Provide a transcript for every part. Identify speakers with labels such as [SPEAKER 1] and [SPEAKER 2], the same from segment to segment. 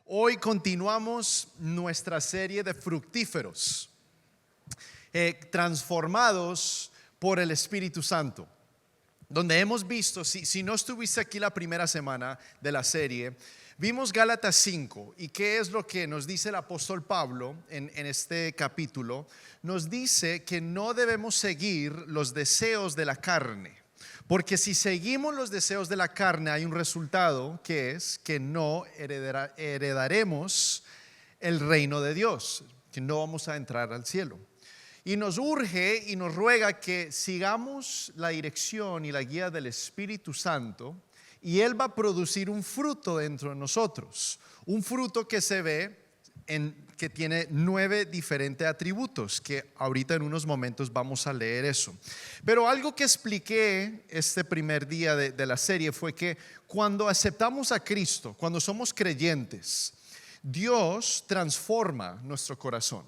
[SPEAKER 1] Hoy continuamos nuestra serie de fructíferos, transformados por el Espíritu Santo, donde hemos visto, si no estuviste aquí la primera semana de la serie, vimos Gálatas 5 y qué es lo que nos dice el apóstol Pablo en este capítulo. Nos dice que no debemos seguir los deseos de la carne. Porque si seguimos los deseos de la carne hay un resultado que es que no heredaremos el reino de Dios, que no vamos a entrar al cielo. Y nos urge y nos ruega que sigamos la dirección y la guía del Espíritu Santo y Él va a producir un fruto dentro de nosotros, un fruto que se ve que tiene 9 diferentes atributos, que ahorita en unos momentos vamos a leer eso. Pero algo que expliqué este primer día de la serie fue que cuando aceptamos a Cristo, cuando somos creyentes, Dios transforma nuestro corazón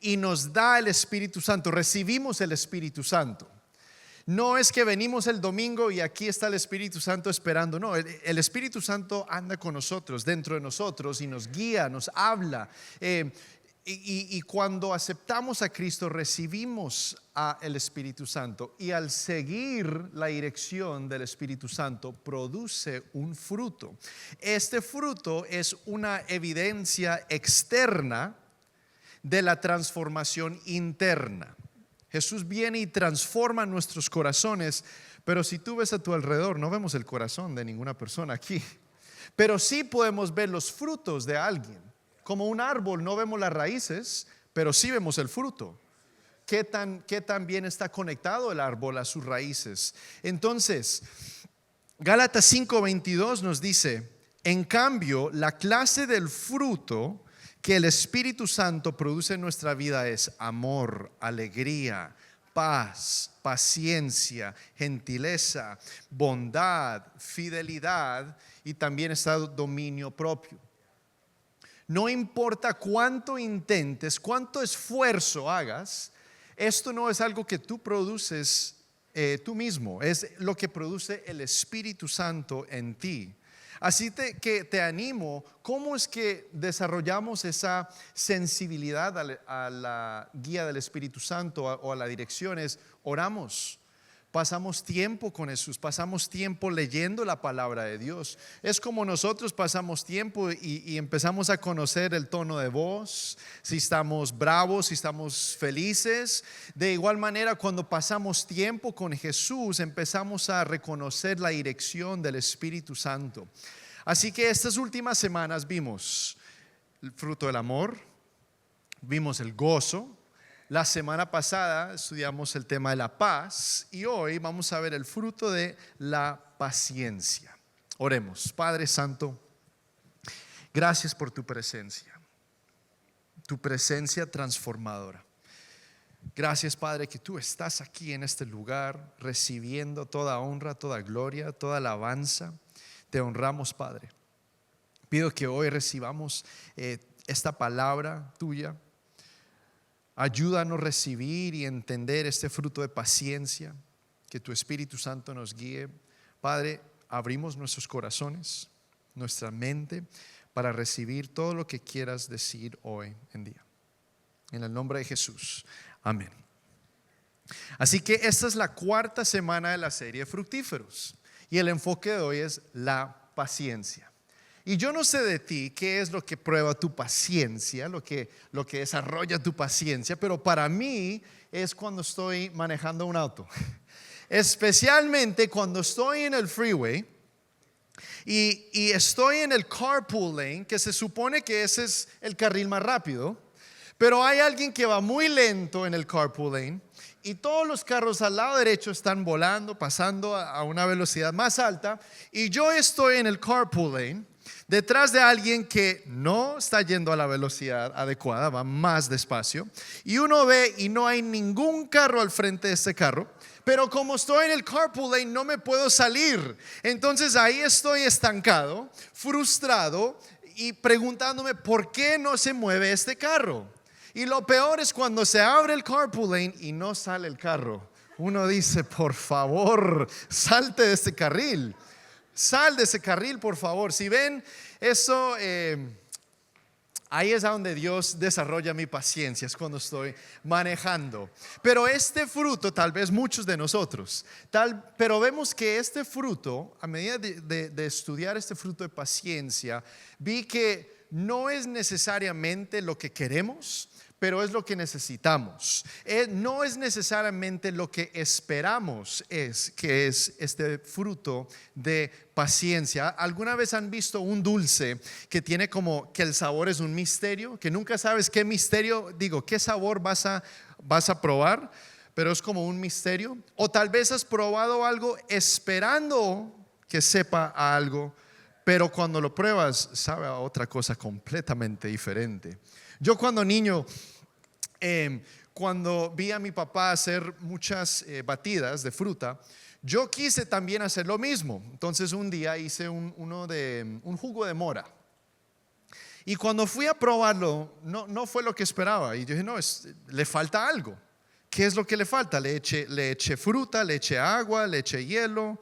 [SPEAKER 1] y nos da el Espíritu Santo, recibimos el Espíritu Santo. No es que venimos el domingo y aquí está el Espíritu Santo esperando. No, el Espíritu Santo anda con nosotros, dentro de nosotros y nos guía, nos habla. Y cuando aceptamos a Cristo recibimos al Espíritu Santo. Y al seguir la dirección del Espíritu Santo produce un fruto. Este fruto es una evidencia externa de la transformación interna. Jesús viene y transforma nuestros corazones, pero si tú ves a tu alrededor, no vemos el corazón de ninguna persona aquí, pero sí podemos ver los frutos de alguien. Como un árbol, no vemos las raíces, pero sí vemos el fruto. ¿Qué tan bien está conectado el árbol a sus raíces? Entonces, Gálatas 5:22 nos dice: en cambio, la clase del fruto que el Espíritu Santo produce en nuestra vida es amor, alegría, paz, paciencia, gentileza, bondad, fidelidad y también está dominio propio. No importa cuánto intentes, cuánto esfuerzo hagas, esto no es algo que tú produces tú mismo, es lo que produce el Espíritu Santo en ti. Así que te animo, ¿cómo es que desarrollamos esa sensibilidad a la guía del Espíritu Santo o a la dirección? Oramos, pasamos tiempo con Jesús, pasamos tiempo leyendo la palabra de Dios. Es como nosotros pasamos tiempo y empezamos a conocer el tono de voz, si estamos bravos, si estamos felices. De igual manera, cuando pasamos tiempo con Jesús, empezamos a reconocer la dirección del Espíritu Santo. Así que estas últimas semanas vimos el fruto del amor, vimos el gozo. La semana pasada estudiamos el tema de la paz y hoy vamos a ver el fruto de la paciencia. Oremos. Padre Santo, gracias por tu presencia transformadora. Gracias, Padre, que tú estás aquí en este lugar recibiendo toda honra, toda gloria, toda alabanza. Te honramos, Padre. Pido que hoy recibamos esta palabra tuya. Ayúdanos a recibir y entender este fruto de paciencia, que tu Espíritu Santo nos guíe. Padre, abrimos nuestros corazones, nuestra mente, para recibir todo lo que quieras decir hoy en día. En el nombre de Jesús, amén. Así que esta es la 4ª semana de la serie Fructíferos y el enfoque de hoy es la paciencia. Y yo no sé de ti qué es lo que prueba tu paciencia, lo que desarrolla tu paciencia, pero para mí es cuando estoy manejando un auto. Especialmente cuando estoy en el freeway y estoy en el carpool lane, que se supone que ese es el carril más rápido, pero hay alguien que va muy lento en el carpool lane y todos los carros al lado derecho están volando, pasando a una velocidad más alta, y yo estoy en el carpool lane detrás de alguien que no está yendo a la velocidad adecuada, va más despacio, y uno ve y no hay ningún carro al frente de este carro, pero como estoy en el carpool lane no me puedo salir. Entonces ahí estoy estancado, frustrado y preguntándome por qué no se mueve este carro. Y lo peor es cuando se abre el carpool lane y no sale el carro. Uno dice: por favor, salte de este carril. Sal de ese carril, por favor. Si ven eso, ahí es a donde Dios desarrolla mi paciencia, es cuando estoy manejando. Pero este fruto, tal vez muchos de nosotros, pero vemos que este fruto, a medida de estudiar este fruto de paciencia, vi que no es necesariamente lo que queremos, pero es lo que necesitamos. No es necesariamente lo que esperamos, que es este fruto de paciencia. ¿Alguna vez han visto un dulce que tiene como que el sabor es un misterio? Que nunca sabes qué misterio, qué sabor vas a probar, pero es como un misterio. O tal vez has probado algo esperando que sepa a algo, pero cuando lo pruebas sabe a otra cosa completamente diferente. Yo cuando niño, cuando vi a mi papá hacer muchas batidas de fruta, yo quise también hacer lo mismo. Entonces un día hice un jugo de mora. Y cuando fui a probarlo, no fue lo que esperaba. Y yo dije, no, le falta algo. ¿Qué es lo que le falta? Le eché fruta, le eché agua, le eché hielo,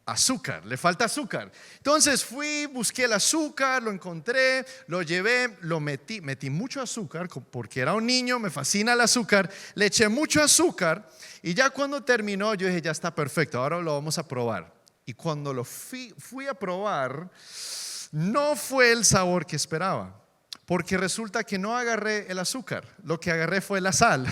[SPEAKER 1] azúcar, le falta azúcar. Entonces busqué el azúcar, lo encontré, lo llevé, lo metí mucho azúcar, porque era un niño, me fascina el azúcar, le eché mucho azúcar y ya cuando terminó yo dije, ya está perfecto, ahora lo vamos a probar. Y cuando lo fui a probar, no fue el sabor que esperaba, porque resulta que no agarré el azúcar, lo que agarré fue la sal.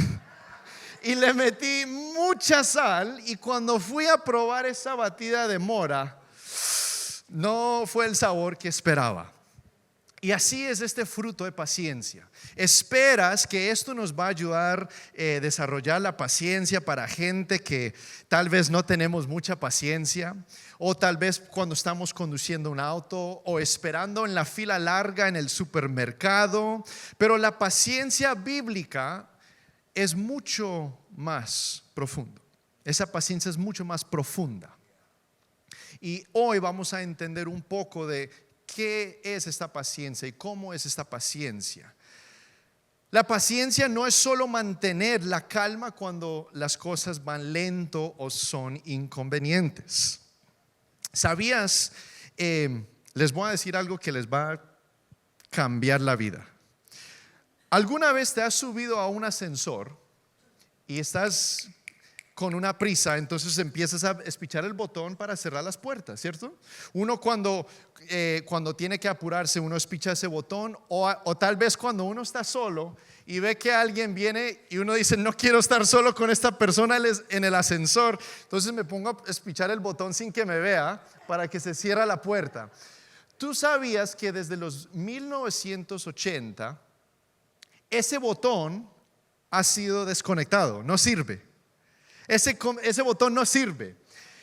[SPEAKER 1] Y le metí mucha sal y cuando fui a probar esa batida de mora, no fue el sabor que esperaba. Y así es este fruto de paciencia. Esperas que esto nos va a ayudar a desarrollar la paciencia para gente que tal vez no tenemos mucha paciencia, o tal vez cuando estamos conduciendo un auto o esperando en la fila larga en el supermercado. Pero la paciencia bíblica es mucho más profundo. Esa paciencia es mucho más profunda. Y hoy vamos a entender un poco de qué es esta paciencia y cómo es esta paciencia. La paciencia no es solo mantener la calma cuando las cosas van lento o son inconvenientes. ¿Sabías? Les voy a decir algo que les va a cambiar la vida. ¿Alguna vez te has subido a un ascensor y estás con una prisa, entonces empiezas a espichar el botón para cerrar las puertas, ¿cierto? Uno cuando tiene que apurarse, uno espicha ese botón, o tal vez cuando uno está solo y ve que alguien viene y uno dice, no quiero estar solo con esta persona en el ascensor, entonces me pongo a espichar el botón sin que me vea para que se cierre la puerta. ¿Tú sabías que desde los 1980 ese botón ha sido desconectado? No sirve. Ese botón no sirve.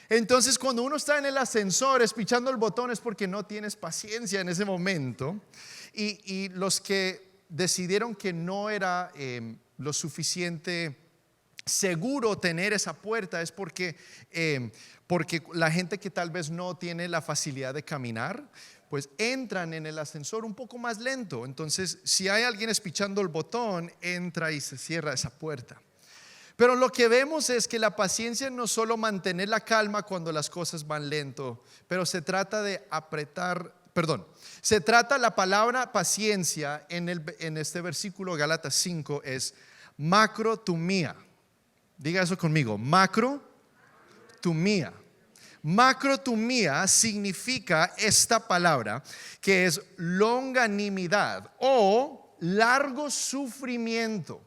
[SPEAKER 1] Entonces cuando uno está en el ascensor espichando el botón es porque no tienes paciencia en ese momento. Y los que decidieron que no era lo suficiente seguro tener esa puerta es porque la gente que tal vez no tiene la facilidad de caminar, pues entran en el ascensor un poco más lento. Entonces si hay alguien espichando el botón, entra y se cierra esa puerta. Pero lo que vemos es que la paciencia no es solo mantener la calma cuando las cosas van lento, pero se trata la palabra paciencia en este versículo Gálatas 5 es macrotumía. Diga eso conmigo, macrotumía. Macrotumía significa esta palabra que es longanimidad o largo sufrimiento.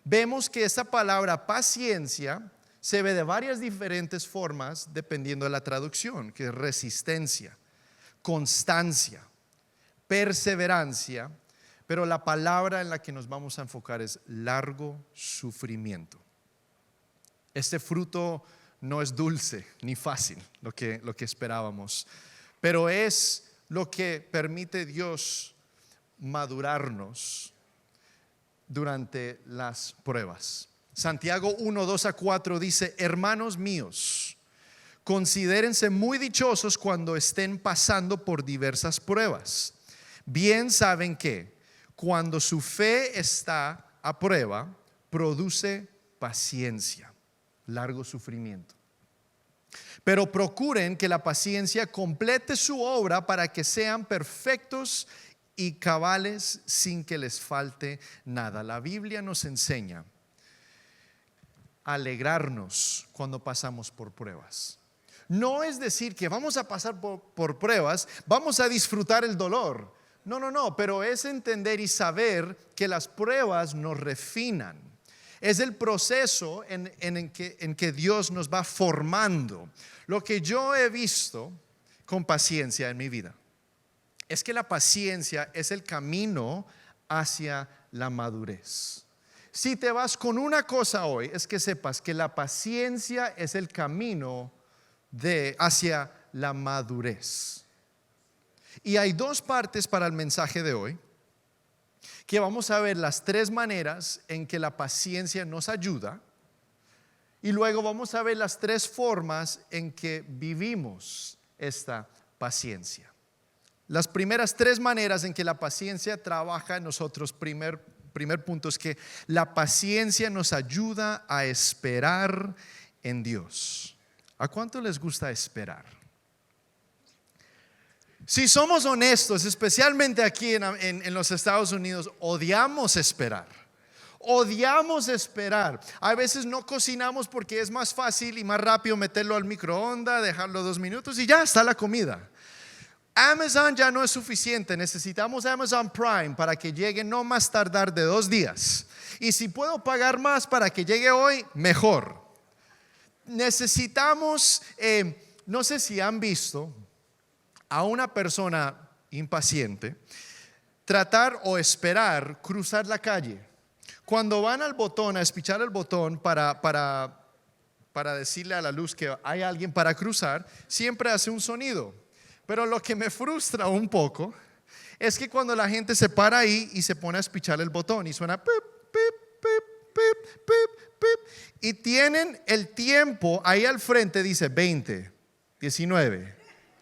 [SPEAKER 1] Vemos que esta palabra paciencia se ve de varias diferentes formas dependiendo de la traducción, que es resistencia, constancia, perseverancia, pero la palabra en la que nos vamos a enfocar es largo sufrimiento. Este fruto no es dulce ni fácil, lo que esperábamos, pero es lo que permite Dios madurarnos durante las pruebas. Santiago 1:2-4 dice: hermanos míos, considérense muy dichosos cuando estén pasando por diversas pruebas. Bien saben que cuando su fe está a prueba, produce paciencia, largo sufrimiento. Pero procuren que la paciencia complete su obra para que sean perfectos y cabales sin que les falte nada. La Biblia nos enseña a alegrarnos cuando pasamos por pruebas. No es decir que vamos a pasar por pruebas, vamos a disfrutar el dolor. No, pero es entender y saber que las pruebas nos refinan. Es el proceso en que Dios nos va formando. Lo que yo he visto con paciencia en mi vida es que la paciencia es el camino hacia la madurez. Si te vas con una cosa hoy, es que sepas que la paciencia es el camino hacia la madurez. Y hay dos partes para el mensaje de hoy, que vamos a ver las tres maneras en que la paciencia nos ayuda, y luego vamos a ver las tres formas en que vivimos esta paciencia. Las primeras tres maneras en que la paciencia trabaja en nosotros. Primer punto es que la paciencia nos ayuda a esperar en Dios. ¿A cuánto les gusta esperar? Si somos honestos, especialmente aquí en los Estados Unidos, odiamos esperar. Odiamos esperar. A veces no cocinamos porque es más fácil y más rápido meterlo al microondas, dejarlo 2 minutos y ya está la comida. Amazon ya no es suficiente, necesitamos Amazon Prime para que llegue no más tardar de 2 días. Y si puedo pagar más para que llegue hoy, mejor. Necesitamos, no sé si han visto a una persona impaciente tratar o esperar cruzar la calle. Cuando van al botón, a espichar el botón para decirle a la luz que hay alguien para cruzar, siempre hace un sonido. Pero lo que me frustra un poco es que cuando la gente se para ahí y se pone a espichar el botón y suena pip, pip, pip, pip, pip, pip, y tienen el tiempo ahí al frente, dice 20, 19,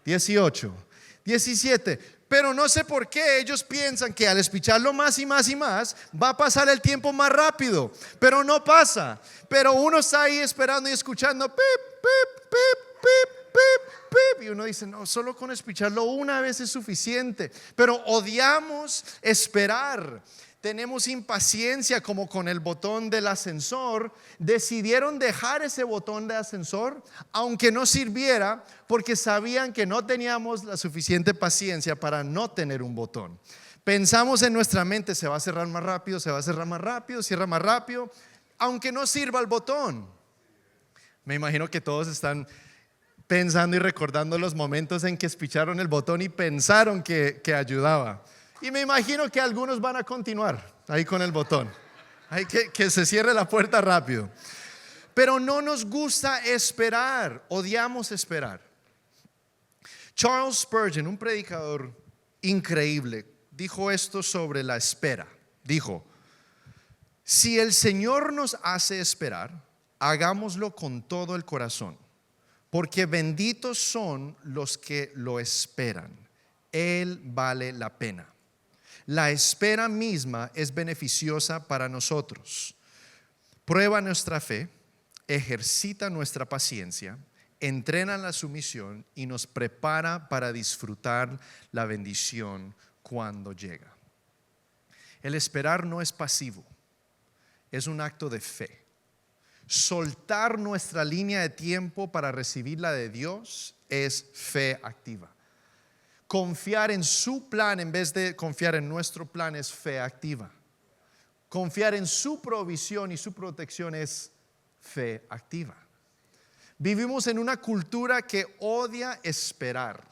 [SPEAKER 1] 18, 17. Pero no sé por qué ellos piensan que al espicharlo más y más y más va a pasar el tiempo más rápido, pero no pasa. Pero uno está ahí esperando y escuchando pip, pip, pip, pip, pip, pip, y uno dice no, solo con espicharlo una vez es suficiente. Pero odiamos esperar. Tenemos impaciencia, como con el botón del ascensor. Decidieron dejar ese botón de ascensor aunque no sirviera, porque sabían que no teníamos la suficiente paciencia para no tener un botón. Pensamos en nuestra mente, se va a cerrar más rápido, se va a cerrar más rápido, cierra más rápido, aunque no sirva el botón. Me imagino que todos están pensando y recordando los momentos en que espicharon el botón y pensaron que ayudaba. Y me imagino que algunos van a continuar ahí con el botón. Hay que se cierre la puerta rápido. Pero no nos gusta esperar, odiamos esperar. Charles Spurgeon, un predicador increíble, dijo esto sobre la espera. Dijo: si el Señor nos hace esperar, hagámoslo con todo el corazón, porque benditos son los que lo esperan. Él vale la pena. La espera misma es beneficiosa para nosotros. Prueba nuestra fe, ejercita nuestra paciencia, entrena la sumisión y nos prepara para disfrutar la bendición cuando llega. El esperar no es pasivo, es un acto de fe. Soltar nuestra línea de tiempo para recibir la de Dios es fe activa. Confiar en su plan en vez de confiar en nuestro plan es fe activa. Confiar en su provisión y su protección es fe activa. Vivimos en una cultura que odia esperar.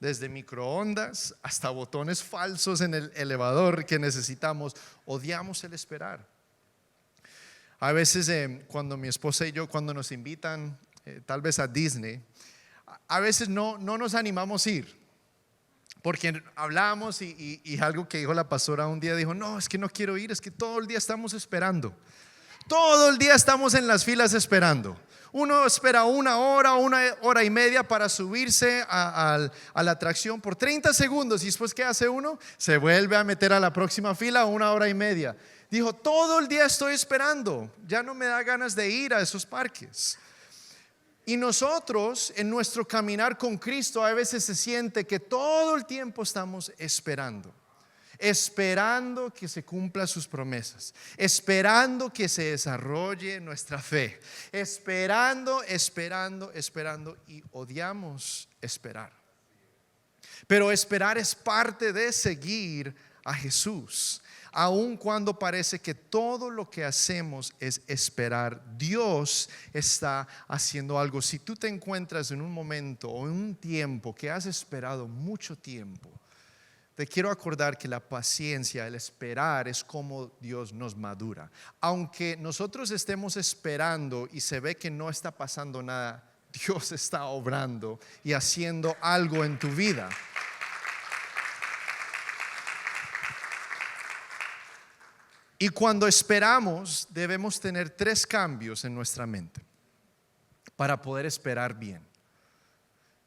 [SPEAKER 1] Desde microondas hasta botones falsos en el elevador que necesitamos, odiamos el esperar. A veces cuando mi esposa y yo, cuando nos invitan tal vez a Disney, a veces no nos animamos a ir. Porque hablamos y algo que dijo la pastora un día, dijo: no, es que no quiero ir, es que todo el día estamos esperando. Todo el día estamos en las filas esperando. Uno espera 1 hora, 1 hora y media para subirse a la atracción por 30 segundos. Y después, ¿qué hace uno? Se vuelve a meter a la próxima fila 1 hora y media. Dijo: todo el día estoy esperando, ya no me da ganas de ir a esos parques. Y nosotros en nuestro caminar con Cristo a veces se siente que todo el tiempo estamos esperando que se cumplan sus promesas, esperando que se desarrolle nuestra fe, esperando y odiamos esperar. Pero esperar es parte de seguir a Jesús. Aun cuando parece que todo lo que hacemos es esperar, Dios está haciendo algo. Si tú te encuentras en un momento o en un tiempo que has esperado mucho tiempo, te quiero acordar que la paciencia, el esperar es como Dios nos madura. Aunque nosotros estemos esperando y se ve que no está pasando nada, Dios está obrando y haciendo algo en tu vida. Y cuando esperamos, debemos tener 3 cambios en nuestra mente para poder esperar bien.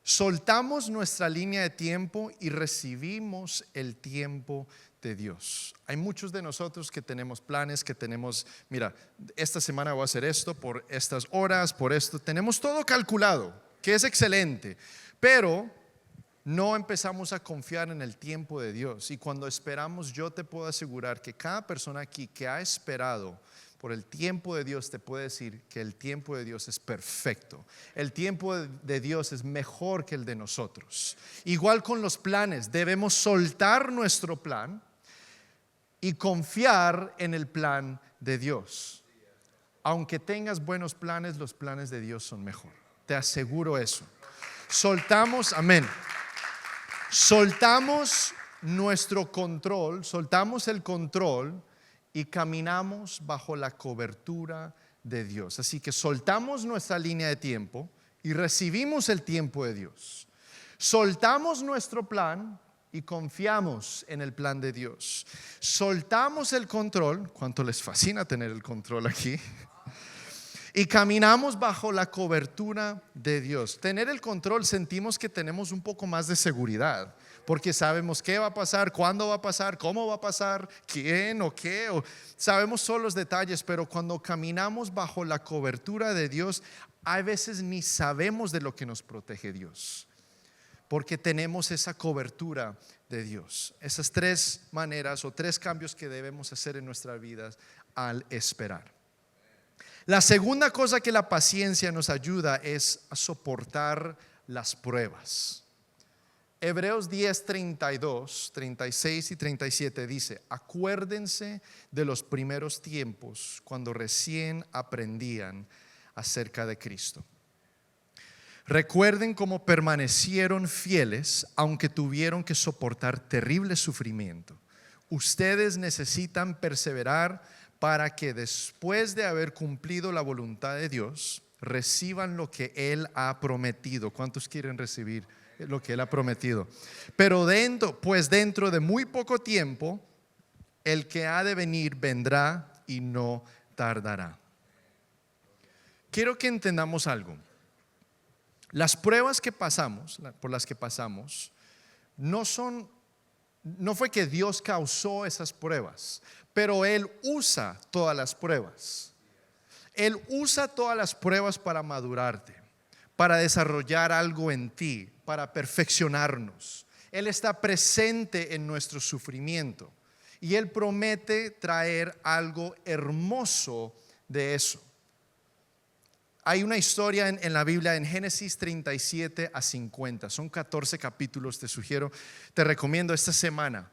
[SPEAKER 1] Soltamos nuestra línea de tiempo y recibimos el tiempo de Dios. Hay muchos de nosotros que tenemos planes, que tenemos, mira, esta semana voy a hacer esto por estas horas, por esto. Tenemos todo calculado, que es excelente, pero no empezamos a confiar en el tiempo de Dios. Y cuando esperamos, yo te puedo asegurar que cada persona aquí que ha esperado por el tiempo de Dios te puede decir que el tiempo de Dios es perfecto. El tiempo de Dios es mejor que el de nosotros. Igual con los planes, debemos soltar nuestro plan y confiar en el plan de Dios. Aunque tengas buenos planes, los planes de Dios son mejor. Te aseguro eso. Soltamos, amén. Soltamos nuestro control, soltamos el control y caminamos bajo la cobertura de Dios. Así que soltamos nuestra línea de tiempo y recibimos el tiempo de Dios. Soltamos nuestro plan y confiamos en el plan de Dios. Soltamos el control, ¿cuánto les fascina tener el control aquí? Y caminamos bajo la cobertura de Dios. Tener el control, sentimos que tenemos un poco más de seguridad, porque sabemos qué va a pasar, cuándo va a pasar, cómo va a pasar, quién o qué, sabemos todos los detalles. Pero cuando caminamos bajo la cobertura de Dios, a veces ni sabemos de lo que nos protege Dios, porque tenemos esa cobertura de Dios. Esas 3 maneras o 3 cambios que debemos hacer en nuestras vidas al esperar. La segunda cosa que la paciencia nos ayuda es a soportar las pruebas. Hebreos 10, 32, 36 y 37 dice: acuérdense de los primeros tiempos cuando recién aprendían acerca de Cristo. Recuerden cómo permanecieron fieles aunque tuvieron que soportar terrible sufrimiento. Ustedes necesitan perseverar para que después de haber cumplido la voluntad de Dios, reciban lo que Él ha prometido. ¿Cuántos quieren recibir lo que Él ha prometido? Pero dentro de muy poco tiempo, el que ha de venir vendrá y no tardará. Quiero que entendamos algo. Las pruebas que pasamos, por las que pasamos, no fue que Dios causó esas pruebas, pero Él usa todas las pruebas. Él usa todas las pruebas para madurarte, para desarrollar algo en ti, para perfeccionarnos. Él está presente en nuestro sufrimiento y Él promete traer algo hermoso de eso. Hay una historia en la Biblia, en Génesis 37 a 50. Son 14 capítulos. Te recomiendo esta semana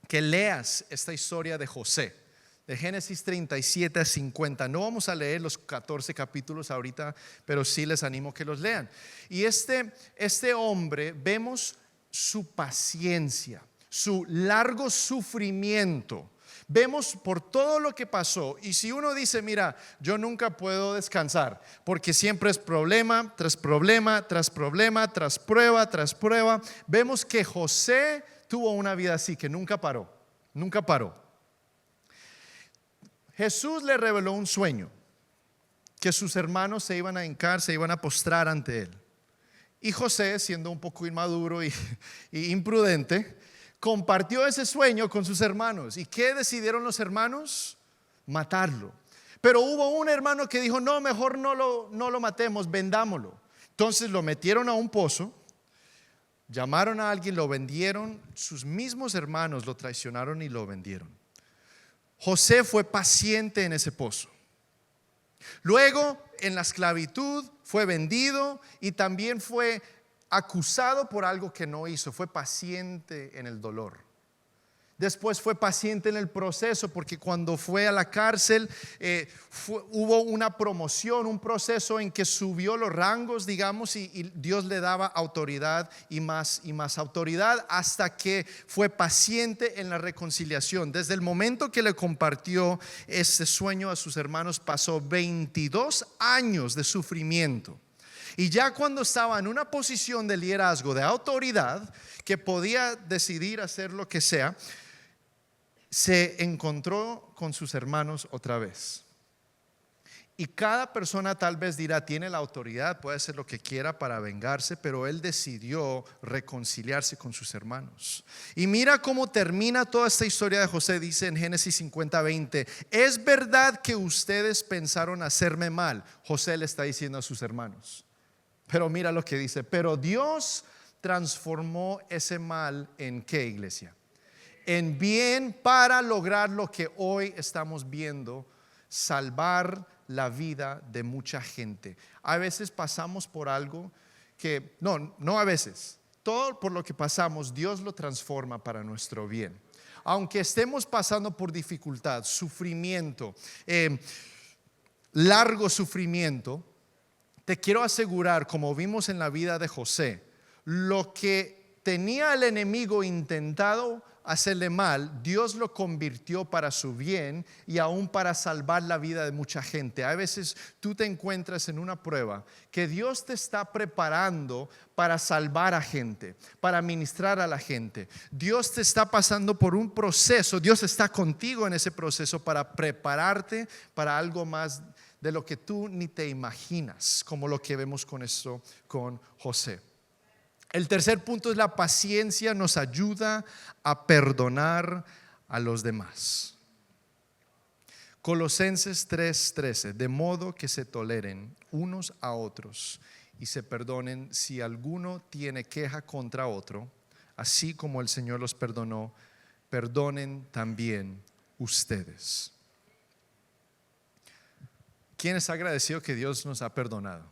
[SPEAKER 1] que leas esta historia de José, de Génesis 37 a 50. No vamos a leer los 14 capítulos ahorita, pero sí les animo que los lean. Y este hombre, vemos su paciencia, su largo sufrimiento. Vemos por todo lo que pasó. Y si uno dice: mira, yo nunca puedo descansar, porque siempre es problema tras problema, tras problema, tras prueba, tras prueba. Vemos que José tuvo una vida así, que nunca paró. Jesús le reveló un sueño, que sus hermanos se iban a hincar, se iban a postrar ante él. Y José, siendo un poco inmaduro y imprudente, compartió ese sueño con sus hermanos. ¿Y qué decidieron los hermanos? Matarlo. Pero hubo un hermano que dijo, no, mejor no lo matemos, vendámoslo. Entonces lo metieron a un pozo, llamaron a alguien, lo vendieron, sus mismos hermanos lo traicionaron y lo vendieron. José fue paciente en ese pozo. Luego, en la esclavitud, fue vendido y también fue acusado por algo que no hizo. Fue paciente en el dolor. Después fue paciente en el proceso, porque cuando fue a la cárcel hubo una promoción, un proceso en que subió los rangos, digamos, y Dios le daba autoridad y más autoridad, hasta que fue paciente en la reconciliación. Desde el momento que le compartió ese sueño a sus hermanos, pasó 22 años de sufrimiento. Y ya cuando estaba en una posición de liderazgo, de autoridad, que podía decidir hacer lo que sea, se encontró con sus hermanos otra vez. Y cada persona tal vez dirá, tiene la autoridad, puede hacer lo que quiera para vengarse, pero él decidió reconciliarse con sus hermanos. Y mira cómo termina toda esta historia de José. Dice en Génesis 50:20, es verdad que ustedes pensaron hacerme mal. José le está diciendo a sus hermanos. Pero mira lo que dice, pero Dios transformó ese mal en ¿qué, iglesia? En bien, para lograr lo que hoy estamos viendo, salvar la vida de mucha gente. A veces pasamos por algo que, no a veces, todo por lo que pasamos, Dios lo transforma para nuestro bien. Aunque estemos pasando por dificultad, sufrimiento, largo sufrimiento, te quiero asegurar, como vimos en la vida de José, lo que tenía el enemigo intentado hacerle mal, Dios lo convirtió para su bien y aún para salvar la vida de mucha gente. A veces tú te encuentras en una prueba que Dios te está preparando para salvar a gente, para ministrar a la gente. Dios te está pasando por un proceso, Dios está contigo en ese proceso para prepararte para algo más de lo que tú ni te imaginas, como lo que vemos con esto con José. El tercer punto es la paciencia nos ayuda a perdonar a los demás. Colosenses 3:13, de modo que se toleren unos a otros y se perdonen si alguno tiene queja contra otro, así como el Señor los perdonó, perdonen también ustedes. ¿Quién está agradecido que Dios nos ha perdonado?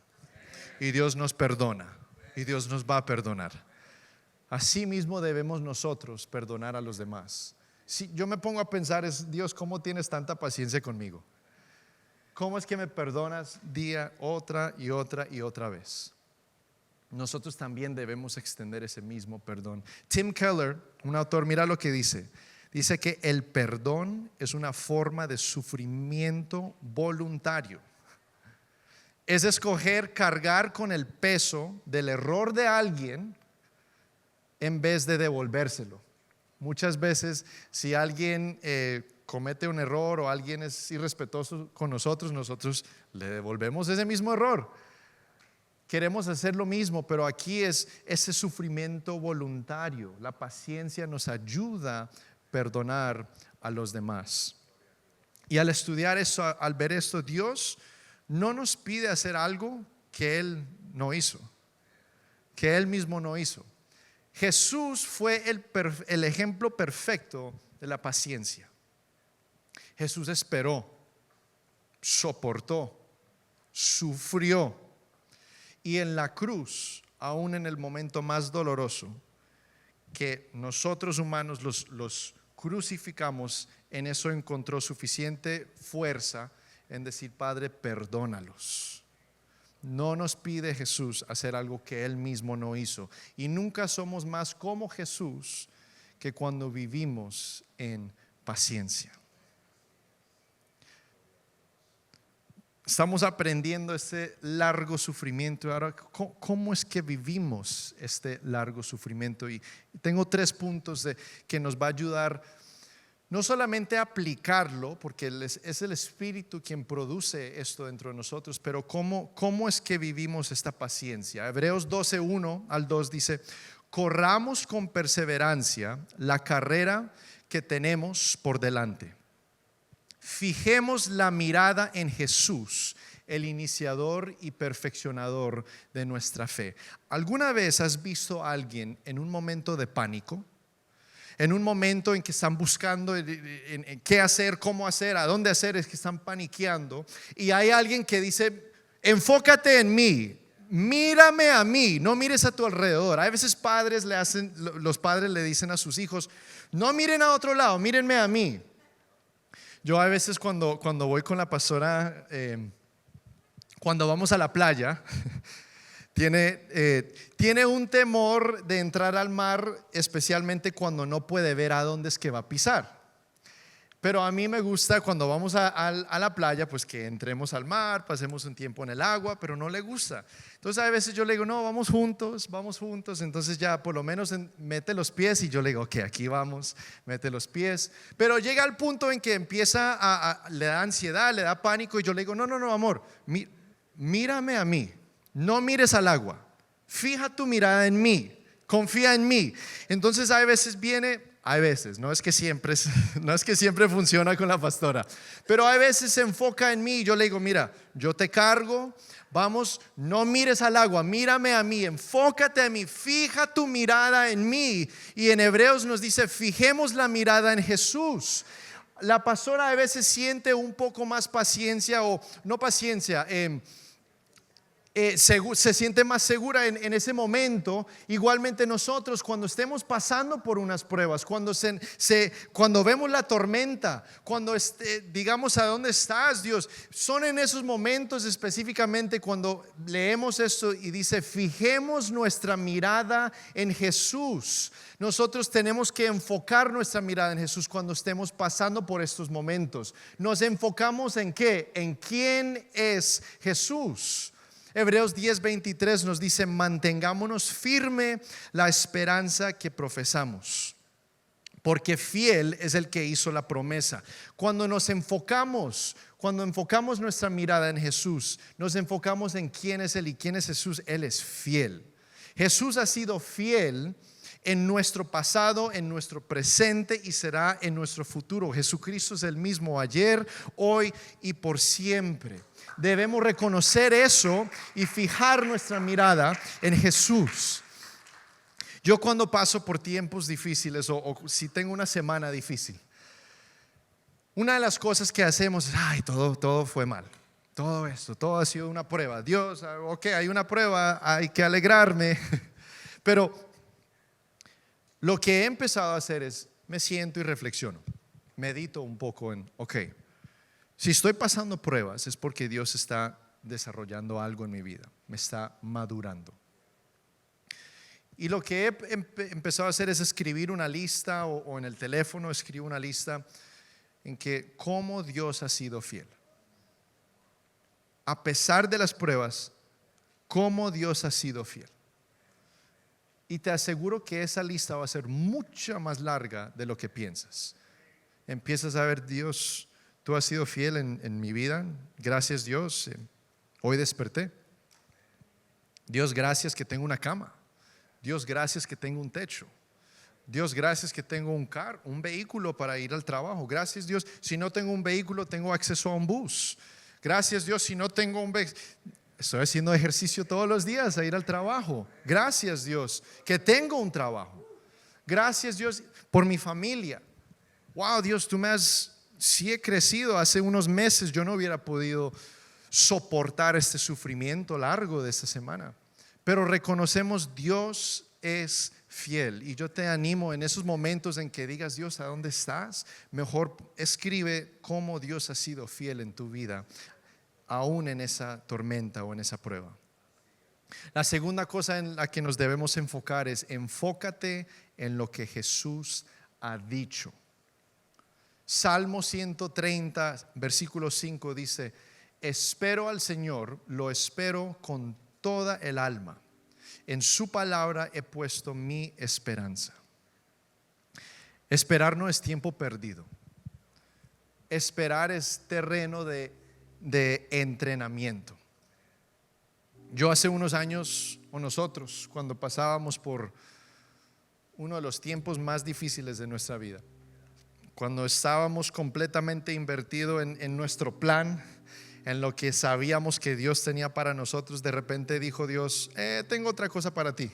[SPEAKER 1] Y Dios nos perdona. Y Dios nos va a perdonar. Así mismo debemos nosotros perdonar a los demás. Si yo me pongo a pensar, Dios, ¿cómo tienes tanta paciencia conmigo? ¿Cómo es que me perdonas día, otra y otra vez? Nosotros también debemos extender ese mismo perdón. Tim Keller, un autor, mira lo que dice. Dice que el perdón es una forma de sufrimiento voluntario. Es escoger cargar con el peso del error de alguien en vez de devolvérselo. Muchas veces si alguien comete un error o alguien es irrespetuoso con nosotros, nosotros le devolvemos ese mismo error. Queremos hacer lo mismo, pero aquí es ese sufrimiento voluntario. La paciencia nos ayuda a perdonar a los demás. Y al estudiar eso, al ver esto, Dios no nos pide hacer algo que Él no hizo, que Él mismo no hizo. Jesús fue el ejemplo perfecto de la paciencia. Jesús esperó, soportó, sufrió, y en la cruz, aún en el momento más doloroso, que nosotros humanos los crucificamos, en eso encontró suficiente fuerza en decir, Padre, perdónalos. No nos pide Jesús hacer algo que Él mismo no hizo. Y nunca somos más como Jesús que cuando vivimos en paciencia. Estamos aprendiendo este largo sufrimiento. Ahora, ¿cómo es que vivimos este largo sufrimiento? Y tengo 3 puntos que nos va a ayudar no solamente a aplicarlo, porque es el Espíritu quien produce esto dentro de nosotros, pero ¿cómo es que vivimos esta paciencia? Hebreos 12:1-2 dice, corramos con perseverancia la carrera que tenemos por delante, fijemos la mirada en Jesús, el iniciador y perfeccionador de nuestra fe. ¿Alguna vez has visto a alguien en un momento de pánico? En un momento en que están buscando en qué hacer, cómo hacer, a dónde hacer, es que están paniqueando. Y hay alguien que dice, enfócate en mí, mírame a mí, no mires a tu alrededor. Hay veces los padres le dicen a sus hijos, no miren a otro lado, mírenme a mí. Yo a veces cuando voy con la pastora, cuando vamos a la playa, tiene un temor de entrar al mar, especialmente cuando no puede ver a dónde es que va a pisar. Pero a mí me gusta cuando vamos a la playa, pues que entremos al mar, pasemos un tiempo en el agua, pero no le gusta. Entonces a veces yo le digo, no, vamos juntos. Entonces ya por lo menos mete los pies y yo le digo, ok, aquí vamos, mete los pies. Pero llega al punto en que le da ansiedad, le da pánico y yo le digo, no, amor, mírame a mí. No mires al agua, fija tu mirada en mí, confía en mí. Entonces hay veces, no es que siempre funciona con la pastora, pero hay veces se enfoca en mí y yo le digo, mira, yo te cargo, vamos, no mires al agua, mírame a mí, enfócate en mí, fija tu mirada en mí. Y en Hebreos nos dice, fijemos la mirada en Jesús. La pastora a veces siente un poco más paciencia o no paciencia, se siente más segura en ese momento. Igualmente nosotros cuando estemos pasando por unas pruebas, cuando vemos la tormenta, cuando digamos, ¿a dónde estás, Dios? Son en esos momentos específicamente cuando leemos esto y dice, fijemos nuestra mirada en Jesús. Nosotros tenemos que enfocar nuestra mirada en Jesús cuando estemos pasando por estos momentos. Nos enfocamos en ¿qué? En quién es Jesús. Hebreos 10:23 nos dice, mantengámonos firme la esperanza que profesamos, porque fiel es el que hizo la promesa. Cuando enfocamos nuestra mirada en Jesús, nos enfocamos en quién es Él y quién es Jesús. Él es fiel. Jesús ha sido fiel en nuestro pasado, en nuestro presente y será en nuestro futuro. Jesucristo es el mismo ayer, hoy y por siempre. Debemos reconocer eso y fijar nuestra mirada en Jesús. Yo cuando paso por tiempos difíciles o si tengo una semana difícil, una de las cosas que hacemos es, todo fue mal. Todo ha sido una prueba. Dios, ok, hay una prueba, hay que alegrarme. Pero lo que he empezado a hacer es, me siento y reflexiono. Medito un poco en, ok, si estoy pasando pruebas es porque Dios está desarrollando algo en mi vida, me está madurando. Y lo que he empezado a hacer es escribir una lista o en el teléfono escribo una lista en que cómo Dios ha sido fiel. A pesar de las pruebas, cómo Dios ha sido fiel. Y te aseguro que esa lista va a ser mucho más larga de lo que piensas. Empiezas a ver, Dios, Tú has sido fiel en mi vida. Gracias, Dios. Hoy desperté. Dios, gracias que tengo una cama. Dios, gracias que tengo un techo. Dios, gracias que tengo un vehículo para ir al trabajo. Gracias, Dios, si no tengo un vehículo, tengo acceso a un bus. Gracias, Dios, si no tengo un vehículo, estoy haciendo ejercicio todos los días a ir al trabajo. Gracias, Dios, que tengo un trabajo. Gracias, Dios, por mi familia. Wow, Dios, sí he crecido. Hace unos meses yo no hubiera podido soportar este sufrimiento largo de esta semana. Pero reconocemos, Dios es fiel. Y yo te animo en esos momentos en que digas, Dios, ¿a dónde estás? Mejor escribe cómo Dios ha sido fiel en tu vida, aún en esa tormenta o en esa prueba. La segunda cosa en la que nos debemos enfocar es enfócate en lo que Jesús ha dicho. Salmo 130, versículo 5 dice: espero al Señor, lo espero con toda el alma. En su palabra he puesto mi esperanza. Esperar no es tiempo perdido. Esperar es terreno de entrenamiento. Yo hace unos años, o nosotros, cuando pasábamos por uno de los tiempos más difíciles de nuestra vida, cuando estábamos completamente invertidos en nuestro plan, en lo que sabíamos que Dios tenía para nosotros, de repente dijo Dios, tengo otra cosa para ti.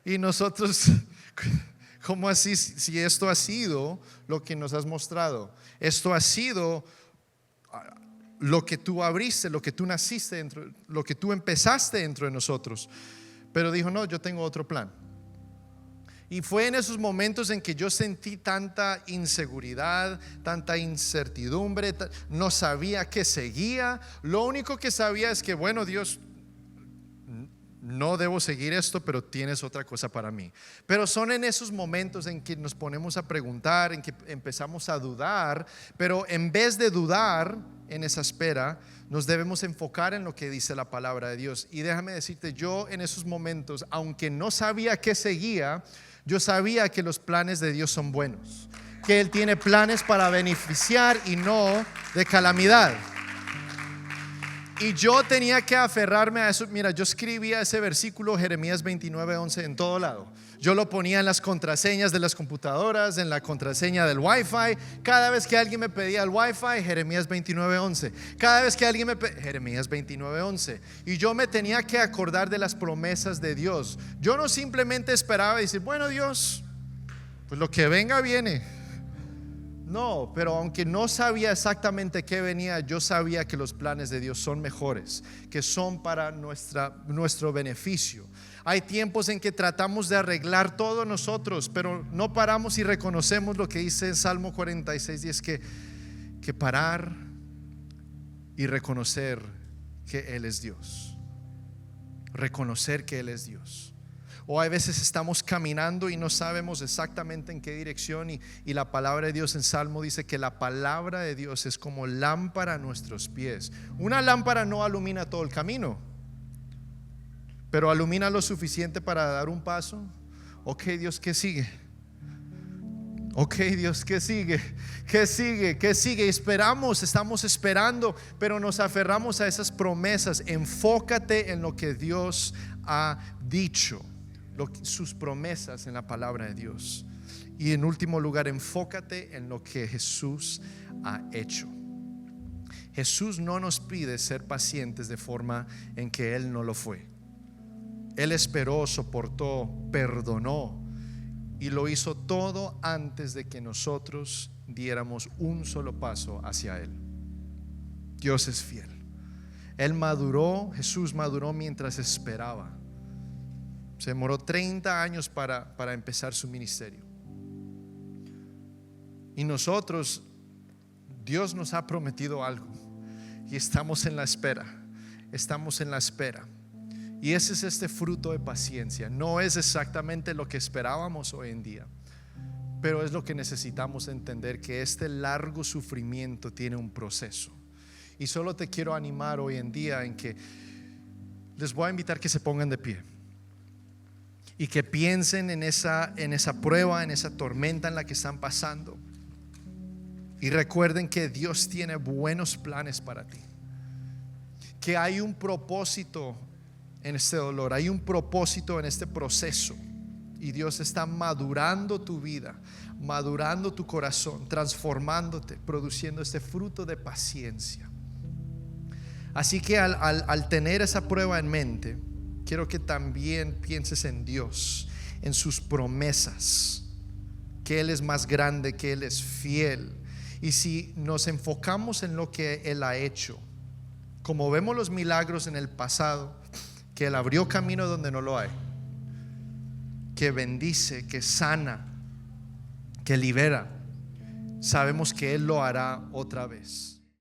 [SPEAKER 1] Y nosotros, ¿cómo así? Si esto ha sido lo que nos has mostrado, esto ha sido lo que tú abriste, lo que tú naciste dentro, lo que tú empezaste dentro de nosotros. Pero dijo, no, yo tengo otro plan. Y fue en esos momentos en que yo sentí tanta inseguridad, tanta incertidumbre, no sabía qué seguía. Lo único que sabía es que, bueno, Dios, no debo seguir esto, pero tienes otra cosa para mí. Pero son en esos momentos en que nos ponemos a preguntar, en que empezamos a dudar, pero en vez de dudar en esa espera, nos debemos enfocar en lo que dice la palabra de Dios. Y déjame decirte, yo en esos momentos, aunque no sabía qué seguía, yo sabía que los planes de Dios son buenos, que Él tiene planes para beneficiar y no de calamidad. Y yo tenía que aferrarme a eso. Mira, yo escribía ese versículo, Jeremías 29:11, en todo lado. Yo lo ponía en las contraseñas de las computadoras, en la contraseña del Wi-Fi. Cada vez que alguien me pedía el Wi-Fi, Jeremías 29:11. Cada vez que alguien me pedía, Jeremías 29:11. Y yo me tenía que acordar de las promesas de Dios. Yo no simplemente esperaba decir, bueno, Dios, pues lo que venga viene. No, pero aunque no sabía exactamente qué venía, yo sabía que los planes de Dios son mejores, que son para nuestro beneficio. Hay tiempos en que tratamos de arreglar todo nosotros, pero no paramos y reconocemos lo que dice en Salmo 46, y es que parar y reconocer que Él es Dios. Reconocer que Él es Dios. O hay veces estamos caminando y no sabemos exactamente en qué dirección, y la palabra de Dios en Salmo dice que la palabra de Dios es como lámpara a nuestros pies. Una lámpara no ilumina todo el camino, pero ilumina lo suficiente para dar un paso. Ok, Dios, ¿qué sigue? Ok, Dios, ¿qué sigue? ¿Qué sigue? ¿Qué sigue? Esperamos, estamos esperando, pero nos aferramos a esas promesas. Enfócate en lo que Dios ha dicho, sus promesas en la palabra de Dios. Y en último lugar, enfócate en lo que Jesús ha hecho. Jesús no nos pide ser pacientes de forma en que Él no lo fue. Él esperó, soportó, perdonó, y lo hizo todo antes de que nosotros diéramos un solo paso hacia Él. Dios es fiel. Él maduró, Jesús maduró mientras esperaba. Se demoró 30 años para empezar su ministerio. Y nosotros, Dios nos ha prometido algo, y estamos en la espera. Estamos en la espera. Y ese es este fruto de paciencia. No es exactamente lo que esperábamos hoy en día, pero es lo que necesitamos entender, que este largo sufrimiento tiene un proceso. Y solo te quiero animar hoy en día en que les voy a invitar que se pongan de pie y que piensen en esa prueba, en esa tormenta en la que están pasando, y recuerden que Dios tiene buenos planes para ti, que hay un propósito en este dolor, hay un propósito en este proceso, y Dios está madurando tu vida, madurando tu corazón, transformándote, produciendo este fruto de paciencia. Así que al tener esa prueba en mente, quiero que también pienses en Dios, en sus promesas, que Él es más grande, que Él es fiel. Y si nos enfocamos en lo que Él ha hecho, como vemos los milagros en el pasado, que Él abrió camino donde no lo hay, que bendice, que sana, que libera, sabemos que Él lo hará otra vez.